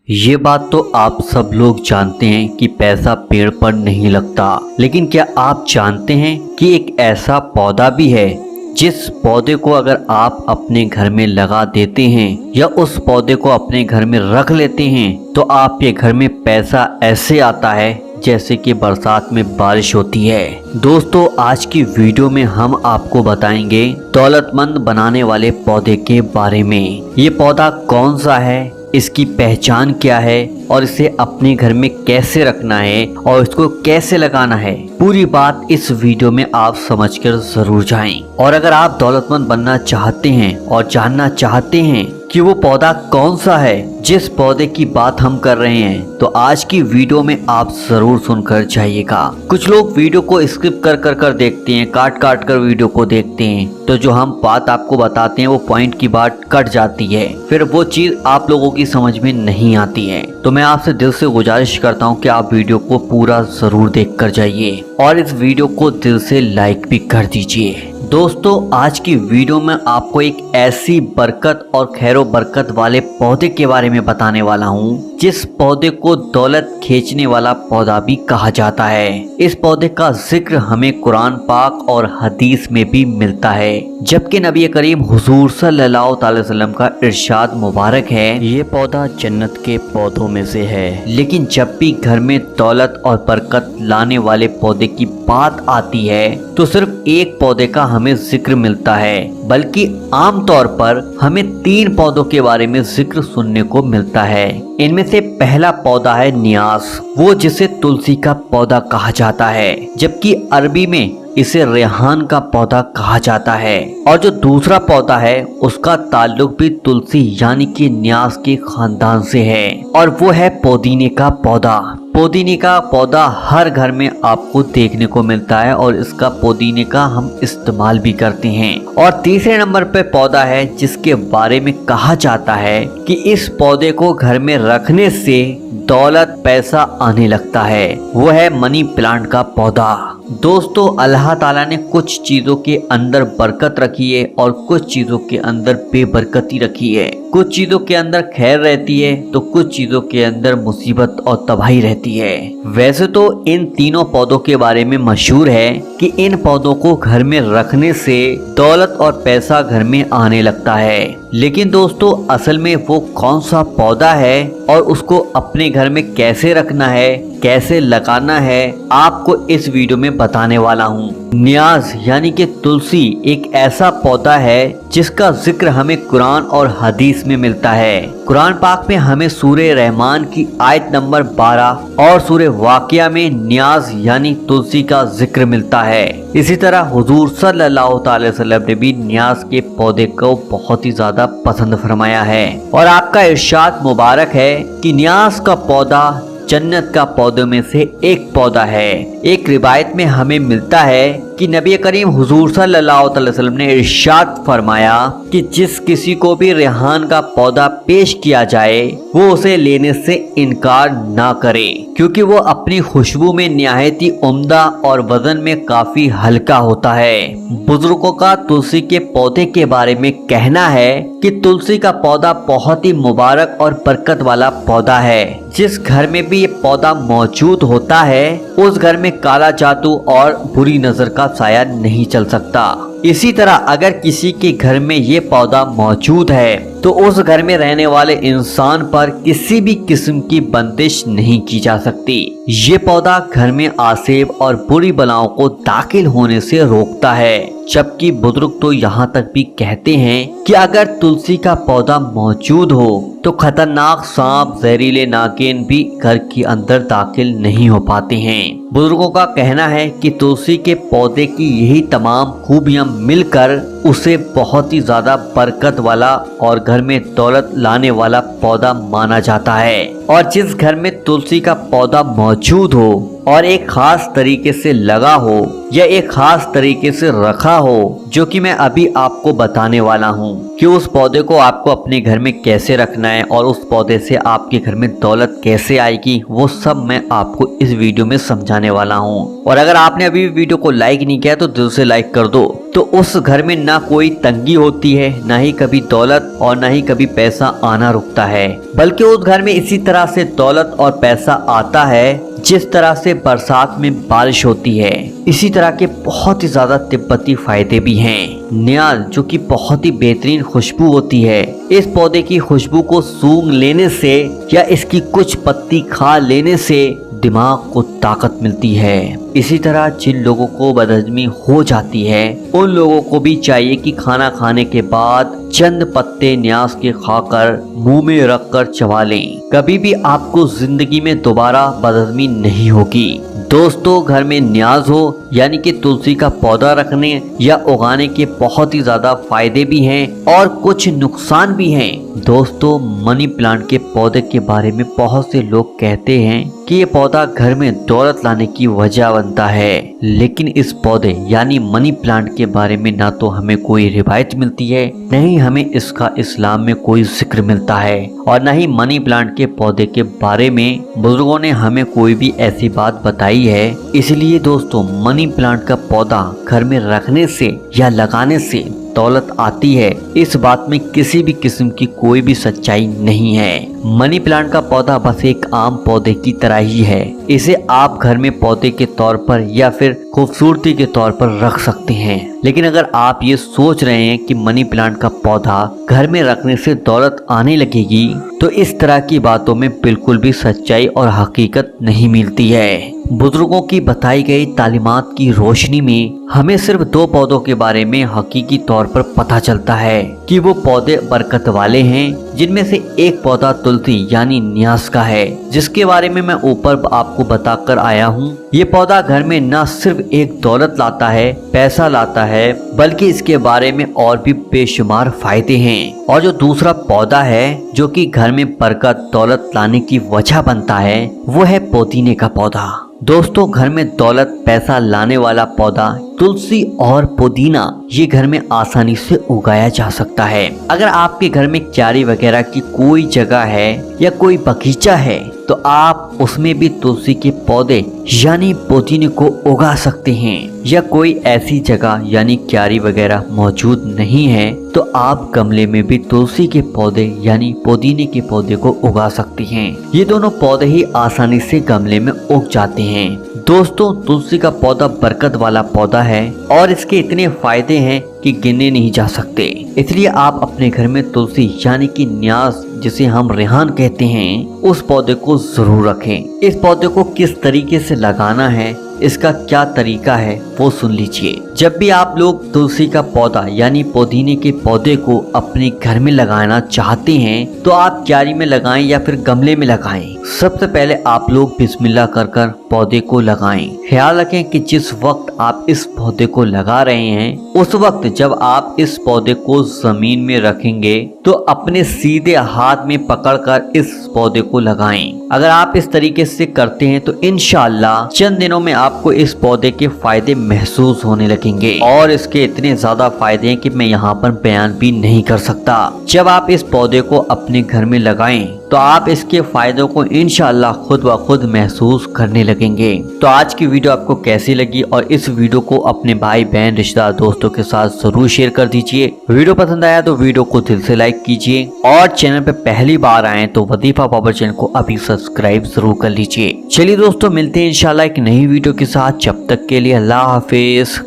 ये बात तो आप सब लोग जानते हैं कि पैसा पेड़ पर नहीं लगता, लेकिन क्या आप जानते हैं कि एक ऐसा पौधा भी है जिस पौधे को अगर आप अपने घर में लगा देते हैं या उस पौधे को अपने घर में रख लेते हैं तो आपके घर में पैसा ऐसे आता है जैसे कि बरसात में बारिश होती है। दोस्तों, आज की वीडियो में हम आपको बताएंगे दौलतमंद बनाने वाले पौधे के बारे में। ये पौधा कौन सा है, इसकी पहचान क्या है और इसे अपने घर में कैसे रखना है और इसको कैसे लगाना है, पूरी बात इस वीडियो में आप समझकर जरूर जाएं। और अगर आप दौलतमंद बनना चाहते हैं और जानना चाहते हैं कि वो पौधा कौन सा है जिस पौधे की बात हम कर रहे हैं, तो आज की वीडियो में आप जरूर सुनकर जाइएगा। कुछ लोग वीडियो को स्किप कर देखते हैं, काट कर वीडियो को देखते हैं, तो जो हम बात आपको बताते हैं वो पॉइंट की बात कट जाती है, फिर वो चीज आप लोगों की समझ में नहीं आती है। तो मैं आपसे दिल से गुजारिश करता हूँ कि आप वीडियो को पूरा जरूर देख कर जाइए और इस वीडियो को दिल से लाइक भी कर दीजिए। दोस्तों, आज की वीडियो में आपको एक ऐसी बरकत और खैरो बरकत वाले पौधे के बारे में बताने वाला हूँ जिस पौधे को दौलत खींचने वाला पौधा भी कहा जाता है। इस पौधे का जिक्र हमें कुरान पाक और हदीस में भी मिलता है, जबकि नबी करीम हुजूर सल्लल्लाहु अलैहि वसल्लम का इरशाद मुबारक है, ये पौधा जन्नत के पौधों में से है। लेकिन जब भी घर में दौलत और बरकत लाने वाले पौधे की बात आती है तो सिर्फ एक पौधे का हमें जिक्र मिलता है, बल्कि आमतौर पर हमें 3 पौधों के बारे में जिक्र सुनने को मिलता है। इनमें से पहला पौधा है नियास, वो जिसे तुलसी का पौधा कहा जाता है, जबकि अरबी में इसे रेहान का पौधा कहा जाता है। और जो दूसरा पौधा है उसका ताल्लुक भी तुलसी यानी कि न्यास के खानदान से है, और वो है पुदीने का पौधा। पुदीने का पौधा हर घर में आपको देखने को मिलता है और इसका पुदीने का हम इस्तेमाल भी करते हैं। और तीसरे नंबर पे पौधा है जिसके बारे में कहा जाता है कि इस पौधे को घर में रखने से दौलत पैसा आने लगता है, वो है मनी प्लांट का पौधा। दोस्तों, अल्लाह ताला ने कुछ चीजों के अंदर बरकत रखी है और कुछ चीजों के अंदर बेबरकती रखी है। कुछ चीजों के अंदर खैर रहती है तो कुछ चीजों के अंदर मुसीबत और तबाही रहती है। वैसे तो इन तीनों पौधों के बारे में मशहूर है कि इन पौधों को घर में रखने से दौलत और पैसा घर में आने लगता है, लेकिन दोस्तों असल में वो कौन सा पौधा है और उसको अपने घर में कैसे रखना है, कैसे लगाना है, आपको इस वीडियो में बताने वाला हूँ। नियाज यानी कि तुलसी एक ऐसा पौधा है जिसका जिक्र हमें कुरान और हदीस में मिलता है। कुरान पाक में हमें सूरे रहमान की आयत नंबर 12 और सूरे वाक़िया में नियाज यानी तुलसी का जिक्र मिलता है। इसी तरह हुजूर सल्लल्लाहु अलैहि वसल्लम ने भी नियाज के पौधे को बहुत ही ज्यादा पसंद फरमाया है, और आपका इरशाद मुबारक है कि नियाज का पौधा जन्नत का पौधों में से एक पौधा है। एक रिवायत में हमें मिलता है कि नबी करीम हुजूर सल्लल्लाहु अलैहि वसल्लम ने इरशाद फरमाया कि जिस किसी को भी रेहान का पौधा पेश किया जाए वो उसे लेने से इनकार ना करे, क्योंकि वो अपनी खुशबू में निहायत ही उम्दा और वजन में काफी हल्का होता है। बुजुर्गों का तुलसी के पौधे के बारे में कहना है कि तुलसी का पौधा बहुत ही मुबारक और बरकत वाला पौधा है। जिस घर में भी ये पौधा मौजूद होता है उस घर में काला जादू और बुरी नजर का साया नहीं चल सकता। इसी तरह अगर किसी के घर में ये पौधा मौजूद है तो उस घर में रहने वाले इंसान पर किसी भी किस्म की बंदिश नहीं की जा सकती। ये पौधा घर में आसेब और बुरी बलाओं को दाखिल होने से रोकता है, जबकि बुजुर्ग तो यहाँ तक भी कहते हैं कि अगर तुलसी का पौधा मौजूद हो तो खतरनाक सांप, जहरीले नागिन भी घर के अंदर दाखिल नहीं हो पाते हैं। बुजुर्गों का कहना है कि तुलसी के पौधे की यही तमाम खूबियां मिलकर उसे बहुत ही ज्यादा बरकत वाला और घर में दौलत लाने वाला पौधा माना जाता है। और जिस घर में तुलसी का पौधा मौजूद हो और एक खास तरीके से लगा हो या एक खास तरीके से रखा हो, जो कि मैं अभी आपको बताने वाला हूँ कि उस पौधे को आपको अपने घर में कैसे रखना है और उस पौधे से आपके घर में दौलत कैसे आएगी, वो सब मैं आपको इस वीडियो में समझाने वाला हूँ। और अगर आपने अभी वीडियो को लाइक नहीं किया तो दिल से लाइक कर दो। तो उस घर में ना कोई तंगी होती है, ना ही कभी दौलत और ना ही कभी पैसा आना रुकता है, बल्कि उस घर में इसी तरह से दौलत और पैसा आता है जिस तरह से बरसात में बारिश होती है। इसी तरह के बहुत ही ज्यादा तिब्बती फायदे भी हैं। न्याज जो कि बहुत ही बेहतरीन खुशबू होती है, इस पौधे की खुशबू को सूंघ लेने से या इसकी कुछ पत्ती खा लेने से दिमाग को ताकत मिलती है। इसी तरह जिन लोगों को बदहजमी हो जाती है उन लोगों को भी चाहिए कि खाना खाने के बाद चंद पत्ते न्याज के खाकर मुंह में रखकर चबा लें। कभी भी आपको जिंदगी में दोबारा बदहजमी नहीं होगी। दोस्तों, घर में न्याज हो यानी कि तुलसी का पौधा रखने या उगाने के बहुत ही ज्यादा फायदे भी हैं और कुछ नुकसान भी हैं। दोस्तों, मनी प्लांट के पौधे के बारे में बहुत से लोग कहते हैं कि ये पौधा घर में दौलत लाने की वजह बनता है, लेकिन इस पौधे यानी मनी प्लांट के बारे में ना तो हमें कोई रिवायत मिलती है, न ही हमें इसका इस्लाम में कोई जिक्र मिलता है, और न ही मनी प्लांट के पौधे के बारे में बुजुर्गों ने हमें कोई भी ऐसी बात बताई है। इसलिए दोस्तों, मनी प्लांट का पौधा घर में रखने से या लगाने से दौलत आती है, इस बात में किसी भी किस्म की कोई भी सच्चाई नहीं है। मनी प्लांट का पौधा बस एक आम पौधे की तरह ही है। इसे आप घर में पौधे के तौर पर या फिर खूबसूरती के तौर पर रख सकते हैं, लेकिन अगर आप ये सोच रहे हैं कि मनी प्लांट का पौधा घर में रखने से दौलत आने लगेगी, तो इस तरह की बातों में बिल्कुल भी सच्चाई और हकीकत नहीं मिलती है। बुजुर्गों की बताई गई तालीमात की रोशनी में हमें सिर्फ 2 पौधों के बारे में हकीकी तौर पर पता चलता है कि वो पौधे बरकत वाले हैं, जिनमें से एक पौधा तुलसी यानी न्यास का है, जिसके बारे में मैं ऊपर आपको बताकर आया हूँ। ये पौधा घर में न सिर्फ एक दौलत लाता है, पैसा लाता है, बल्कि इसके बारे में और भी बेशुमार फायदे हैं। और जो दूसरा पौधा है जो कि घर में बरकत दौलत लाने की वजह बनता है, वो है पुदीने का पौधा। दोस्तों, घर में दौलत पैसा लाने वाला पौधा तुलसी और पुदीना ये घर में आसानी से उगाया जा सकता है। अगर आपके घर में क्यारी वगैरह की कोई जगह है या कोई बगीचा है, तो आप उसमें भी तुलसी के पौधे यानी पुदीने को उगा सकते हैं। या कोई ऐसी जगह यानी क्यारी वगैरह मौजूद नहीं है, तो आप गमले में भी तुलसी के पौधे यानी पुदीने के पौधे को उगा सकते हैं। ये दोनों पौधे ही आसानी से गमले में उग जाते हैं। दोस्तों, तुलसी का पौधा बरकत वाला पौधा है और इसके इतने फायदे हैं कि गिने नहीं जा सकते। इसलिए आप अपने घर में तुलसी यानी कि न्यास, जिसे हम रेहान कहते हैं, उस पौधे को जरूर रखें। इस पौधे को किस तरीके से लगाना है, इसका क्या तरीका है, वो सुन लीजिए। जब भी आप लोग तुलसी का पौधा यानी पुदीने के पौधे को अपने घर में लगाना चाहते हैं, तो आप क्यारी में लगाएं या फिर गमले में लगाएं। सबसे पहले आप लोग बिस्मिल्लाह कर कर पौधे को लगाएं। ख्याल रखें कि जिस वक्त आप इस पौधे को लगा रहे हैं, उस वक्त जब आप इस पौधे को जमीन में रखेंगे तो अपने सीधे हाथ में पकड़कर इस पौधे को लगाएं। अगर आप इस तरीके से करते हैं तो इंशाअल्लाह चंद दिनों में आपको इस पौधे के फायदे महसूस होने लगेंगे, और इसके इतने ज्यादा फायदे हैं कि मैं यहाँ पर बयान भी नहीं कर सकता। जब आप इस पौधे को अपने घर में लगाएं तो आप इसके फायदों को इंशाअल्लाह खुद ब खुद महसूस करने लगेंगे। तो आज की वीडियो आपको कैसी लगी, और इस वीडियो को अपने भाई बहन रिश्तेदार दोस्तों के साथ जरूर शेयर कर दीजिए। वीडियो पसंद आया तो वीडियो को दिल से लाइक कीजिए, और चैनल पे पहली बार आए तो वजीफा पावर चैनल को अभी सब्सक्राइब जरूर कर लीजिए। चलिए दोस्तों, मिलते हैं इंशाल्लाह एक नई वीडियो के साथ। जब तक के लिए अल्लाह हाफिज।